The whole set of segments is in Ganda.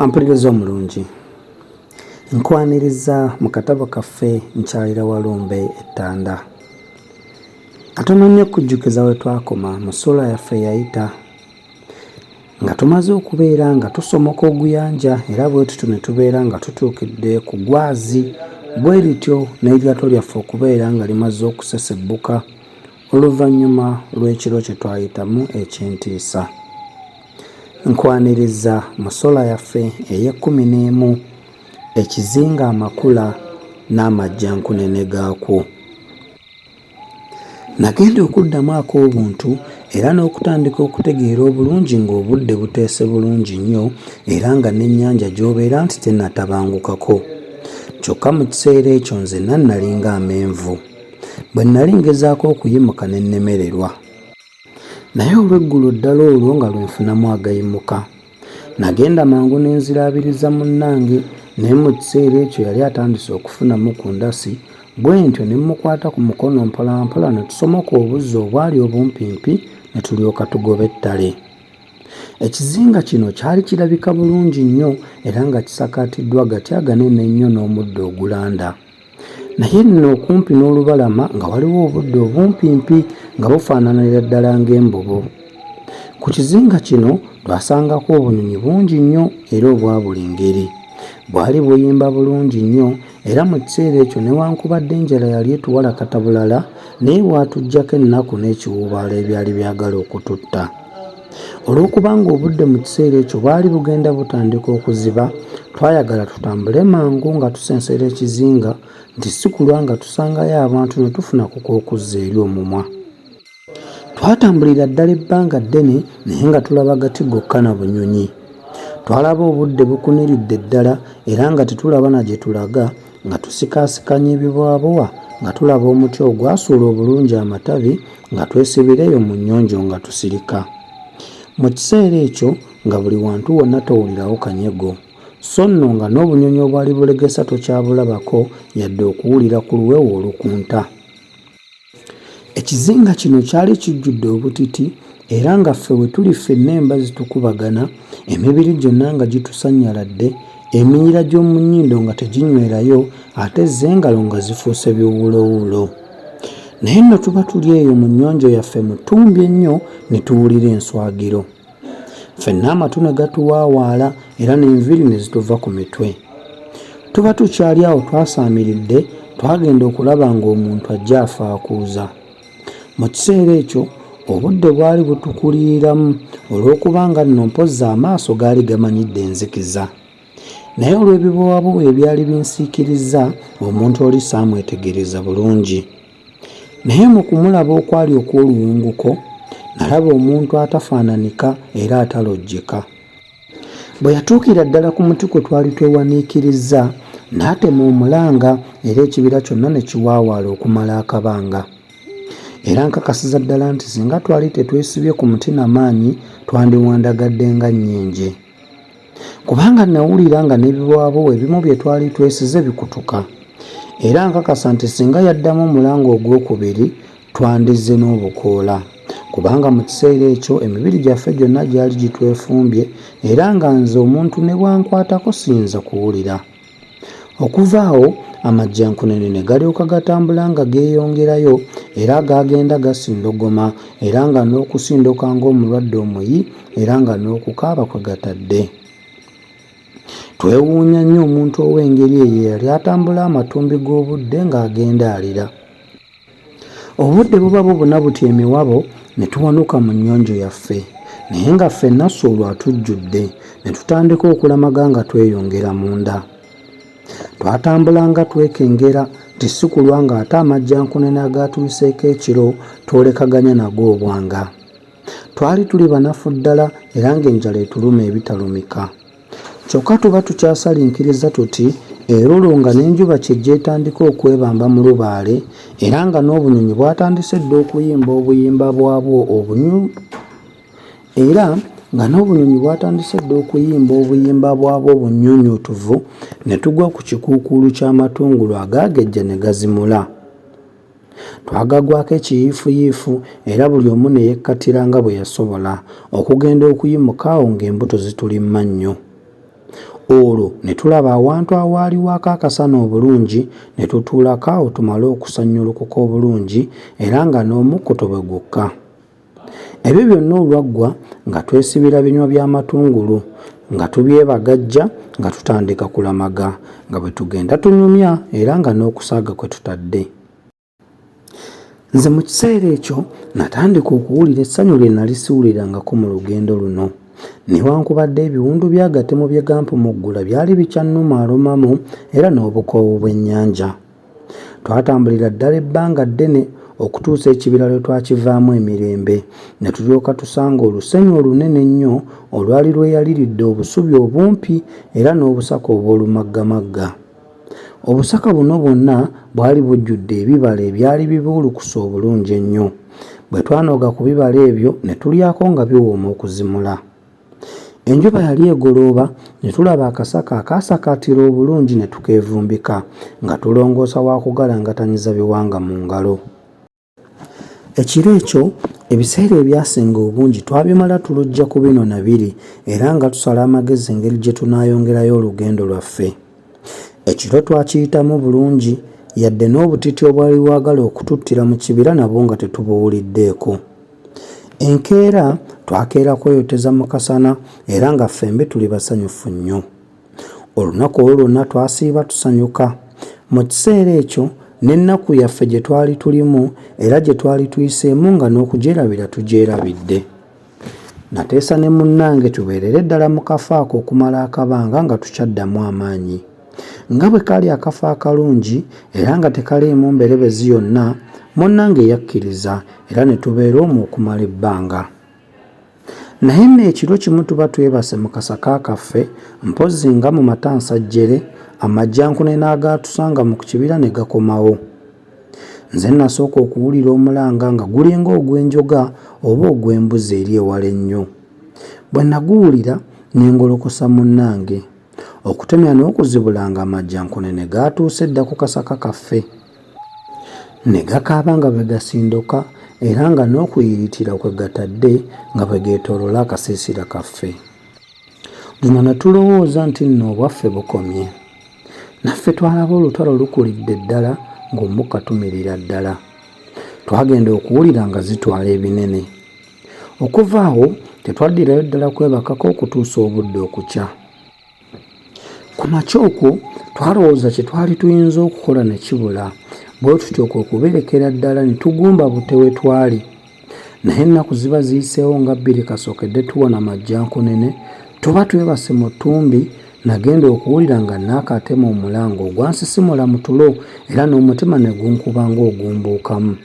Ampuliriza omulungi. Nkwaniriza mu katabo kaffe Nkyalira Walumbe Ettanda. Katono nnyo okujjukiza we twakoma mu ssuula yaffe eyayita nga tumaze okubeera nga tusomoka oguyanja era bwe tutyo ne tubeera nga tutuukidde ku gwazi bwe lityo n'eryato lyaffe okubeera nga limaze okusesebbuka oluvannyuma lw'ekiro kye twayitamu eky'entiisa. Nkwaniriza mu ssuula yaffe ey'e11 ekizinga amakula n'amajjankunene gaakwo. Nagenda okuddamu ak'obuntu era n'okutandika okutegeera obulungi ng'obudde buteese bulungi nnyo era nga n'ennyanja gy'obeera nti tennatabangukako. Kyokka mu kiseera ekyo nzenna nalinga amenvu. Bwe nali ngezaako okuyimuka ne nnemererwa. Naye olw'eggulu ddala olwo nga lwenfunamu agayimuka. Nagenda mangu ne nziraabiriza munnange naye mu kiseera ekyo yali atandise okufunamu ku ndasi, bwe ntyo ne mmukwata ku mukono mpolampola ne tusomoka obuzzi obwali obumpimpi ne tulyoka tugoba ettale. Ekizinga kino kyali kirabika bulungi nnyo era nga kisakaatiddwa gati aganene ennyo n'omuddo ogulanda. Naye nno okumpi n'olubalama nga waliwo obudde obumpimpi nga bufaananira ddala ng'embobo. Ku kizinga kino twasangako obunyonyi bungi nnyo era obwa buli ngeri. Bwali buyimba bulungi nnyo era mu kiseera ekyo newankubadde enjala yali etuwala katabulala naye bwatuggyako ennaku n'ekiwuubaalo ebyali byagala okututta. Olw'okubanga obudde mu kiseera ekyo bwali bugenda butandika okuziba, twayagala tutambule mangu nga tusensera ekizinga nti si kulwa nga tusangayo abantu ne tufuna ku k'okuzza eri omumwa. Twatambulira ddala ebbanga ddene naye nga tulaba gati gokka na bunyonyi. Twalaba obudde bukuniridde ddala era nga tetulaba na gye tulaga nga tusikaasikanya ebibwabuwa nga tulaba omuti ogwasuula obulungi amatabi nga twesibireyo mu nnyonjo nga tusirika. Mu kiseera ekyo nga buli wantu wonna towulirawo kanyego, so nno nga n'obunyonyi obwali bulegesa tokyabulabako yadde okuwulira ku luwewo olukunta. Ekizinga kino kyali kijjudde obutiti era nga ffe we tuli ffenna embazi tukubagana, emibiri gyonna nga gitusanyaladde, eminyira gy'omu nnyindo nga teginywerayo ate z'engalo nga zifuuse biwuulowuulo. Naye nno tuba tuli eyo mu nnyonjo yaffe mu ttumbi ennyo ne tuwulira enswagiro. Ffenna amatu ne gatuwaawaala era n'enviiri ne zituva ku mitwe. Tuba tukyali awo twasaamiridde, twagenda okulaba ng'omuntu ajja afaakuuza. Mu kiseera ekyo obudde bwali butukuliramu olw'okubanga nno mpozzi amaaso gaali gamanyidde enzikiza. Naye olw'ebibwabuwa ebyali binsiikiriza omuntu oli saamwetegereza bulungi. Naye mu kumulaba okwali okw'oluwunguko nalaba omuntu atafaananika era atalojjeka. Bwe yatuukira ddala ku muti kwe twali twewaniikiriza n'atema omulanga era ekibira kyonna ne kiwaawaala okumala akabanga. Era nkakasiza ddala nti singa twali tetwesibye ku muti n'amaanyi twandiwandagadde nga nnyenje. Kubanga nawulira nga n'ebibwabuwa ebimu bye twali twesize bikutuka. Era nkakasa nti singa yaddamu omulanga ogwokubiri twandizze n'obukoola. Kubanga mu kiseera ekyo emibiri gyaffe gyonna gyali gitwefumbye era nga nze omuntu ne bwankwatako siyinza kuwulira. Okuva awo amajjankunene ne galyoka gatambula nga geeyongerayo era gaagenda gasindogoma era nga n'okusindoka ng'omulwadde omuyi era nga n'okukaaba kwe gatadde. Twewuunya nnyo omuntu ow'engeri eyo yali atambula amatumbi g'obudde ng'agenda alira. Obudde buba bubuna buti emiwabo ne tuwanuka mu nnyonjo yaffe naye nga ffenna ffe olwo atujjudde ne tutandika okulamaga nga tweyongera munda. Twatambula nga twekengera nti si kulwa nga ate amajjankunene agaatuyiseeko ekiro twolekaganya nago obwanga. Twali tuli banafu ddala era ng'enjala etuluma ebitalumika. Kyokka tuba tukyasalinkiriza tuti era olwo nga n'enjuba kyejja etandika okwebamba mu lubaale era nga n'obunyonyi bwatandise dda okuyimba obuyimba bwabwo obunyuunyuutuvu ne tugwa ku kikuukuulu ky'amatungulu agaagejja ne gazimula. Twagagwako ekiyiifuyiifu era buli omu ne yekkatira nga bwe yasobola okugenda okuyimuka awo ng'embuto zitulimma nnyo. olwo ne tulaba awantu awaaliwo akaakasana obulungi ne tutuulako awo tumale okusanyulukuka obulungi era nga n'omukkuto bwe gukka. Ebyo byonna olwaggwa nga twesibira binywa by'amatungulu nga tubyebagajja nga tutandika kulamaga nga bwe tugenda tunyumya era nga n'okusaaga kwe tutadde. Nze mu kiseera ekyo natandika okuwulira essanyu lye nalisuulirangako mu lugendo luno. Newankubadde ebiwundu byagatemu bye gampumuggula byali bikyannumaalumamu era n'obukoowu bw'ennyanja. Twatambulira ddala ebbanga ddene okutuusa ekibira lwe twakivaamu emirembe ne tulyoka tusanga olusenyu olunene ennyo olwali lweyaliridde obusubi obumpi era n'obusaka obw'olumaggamagga. Obusaka buno bwonna bwali bujjudde ebibala ebyali bibuulukusa obulungi ennyo. Bwe twanoga ku bibala ebyo ne tulyako nga biwooma okuzimula. Enjuba yali egolooba ne tulaba akasaka akaasakaatira obulungi ne tukeevumbika nga tulongoosa wa kugalangatanyiza biwanga mu ngalo. Ekiro ekyo ebiseera ebyasinga obungi twabimala tulojja ku bino na biri era nga tusala amagezi engeri gye tunaayongerayo olugendo lwaffe. Ekiro twakiyitamu bulungi yadde n'obutiti obwali bwagala okututtira mu kibira nabwo nga tetubuwuliddeeko. Enkeera twakeera kweyoteza mu kasana era nga ffembi tuli basanyufu nnyo. Olunaku olwo lwonna twasiiba tusanyuka. Mu kiseera ekyo n'ennaku yaffe gye twali tulimu era gye twali tuyiseemu nga n'okugyerabira tugyerabidde. Nateesa ne munnange tubeerere ddala mu kafo ako okumala akabanga nga tukyaddamu amaanyi. Nga bwe kaali akafo akalungi era nga tekaliimu mberebezi yonna, munnange yakkiriza era ne tubeera omwo okumala ebbanga. Naye nno ekiro kimu tuba twebase mu kasaka kaffe mpozzi nga mu matansajjere amajjankune n'agaatusanga mu kibira ne gakomawo. Nze nasooka okuwulira omulanga nga gulinga ogw'enjoga oba ogw'embuzi eri ewala ennyo. Bwe naguwulira ne ngolokosa munnange. Okutemya n'okuzibulanga amajjankune ne gaatuuse dda ku kasaka kaffe. Ne gakaaba nga bwe gasindoka era nga n'okuyiritira kwe gatadde nga bwe geetoolola akasiisira kaffe. Luno ne tulowooza nti nno obwaffe bukomye. Naffe twalaba olutalo lukulidde ddala ng'omukka tumirira ddala. Twagenda okuwulira nga zitwala ebinene. Okuva awo tetwaddirayo ddala kwebakako okutuusa obudde okukya. Ku makya okwo twalowooza kye twali tuyinza okukola ne kibula, bwe tutyo okuberekera ddala ne tugumba bute we twali. Naye ennaku ziba ziyiseewo nga bbiri kasookedde tuwona majjankunene, tuba twebase mu ttumbi. Nagenda okuwulira nga naakatema omulango ogwansisimula mu tulo era n'omutima ne gunkuba ng'ogumbuukamu.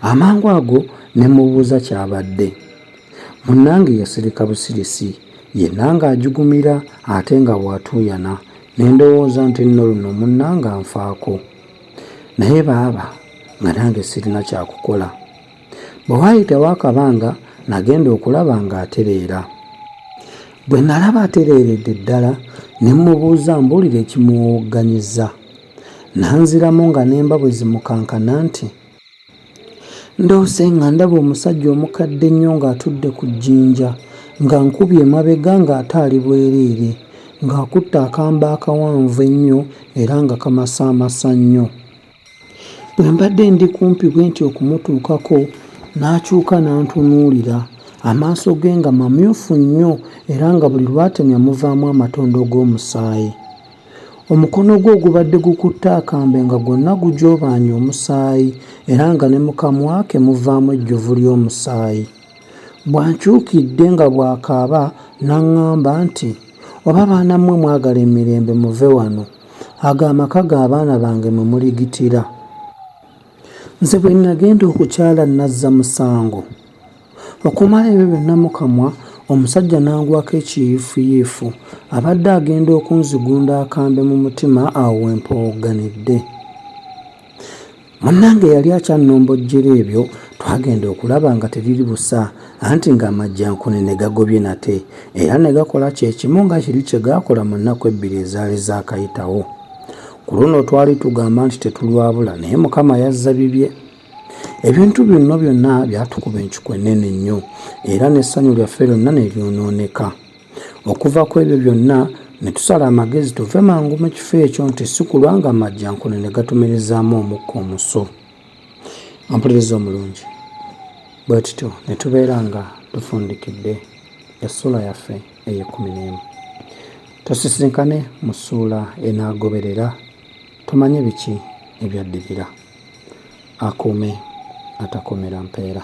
Amangu ago ne mubuuza kyabadde. Munnange yasirika busirisi, yenna ng'ajugumira ate nga bw'atuuyana. Ne ndowooza nti nno luno munnange anfaako. Naye baaba nga nange sirina kyakukola. Bwe waayitawo akabanga nagenda okulaba ng'atereera. Bwe nalaba atereeredde ddala ne mmubuuza mbuulire ekimuwogganyiza. Nanziramu nga n'emba bwe zimukankana nti, ndoose nga ndaba omusajja omukadde ennyo ng'atudde ku jjinja nga nkubye emabega ng'ate ali bwereere ng'akutte akamba akawanvu ennyo era nga kamasaamasa nnyo. Bwe mbadde ndi kumpi bwe nti okumutuukako n'akyuka n'antunuulira, amaaso ge nga mamyufu nnyo era nga buli lwatemya muvaamu amatondo g'omusaayi. Omukono gwe ogubadde gukutte akambe nga gwonna gujoobaanye omusaayi era nga ne mu kamwa ke muvaamu ejjovu ly'omusaayi. Bw'ankyukidde nga bw'akaaba n'aŋŋamba nti, oba baana mmwe mwagala emirembe muve wano, ago amaka g'abaana bange mwe muligitira. Nze bwe nagenda okukyala nazza musango. Okumala ebyo byonna mu kamwa, omusajja n'angwako ekiyiifuyiifu abadde agenda okunzigunda akambe mu mutima awo wempowogganidde. Munnange yali akyannombojjera ebyo, twagenda okulaba nga teriri busa anti ng'amajjankune ne gagobye nate era ne gakola kye kimu nga kiri kye gaakola mu nnaku ebbiri ezaali zaakayitawo. Ku luno twali tugamba nti tetulwabula naye Mukama yazza bibye. Ebintu byonna byonna byatukuba enkiku ennene nnyo era n'essanyu lyaffe lyonna ne lyonooneka. Okuva ku ebyo byonna ne tusala amagezi tuve mangu mu kifo ekyo nti si kulwa nga amajjankuna ne gatumirizaamu omukka omuso. Ampuliriza omulungi, bwe tutyo ne tubeera nga tufundikidde essula yaffe ey'ekumi. Tusisinkane mu ssuula enaagoberera tumanye biki ebyaddirira. Akuume atakuumira mpeera.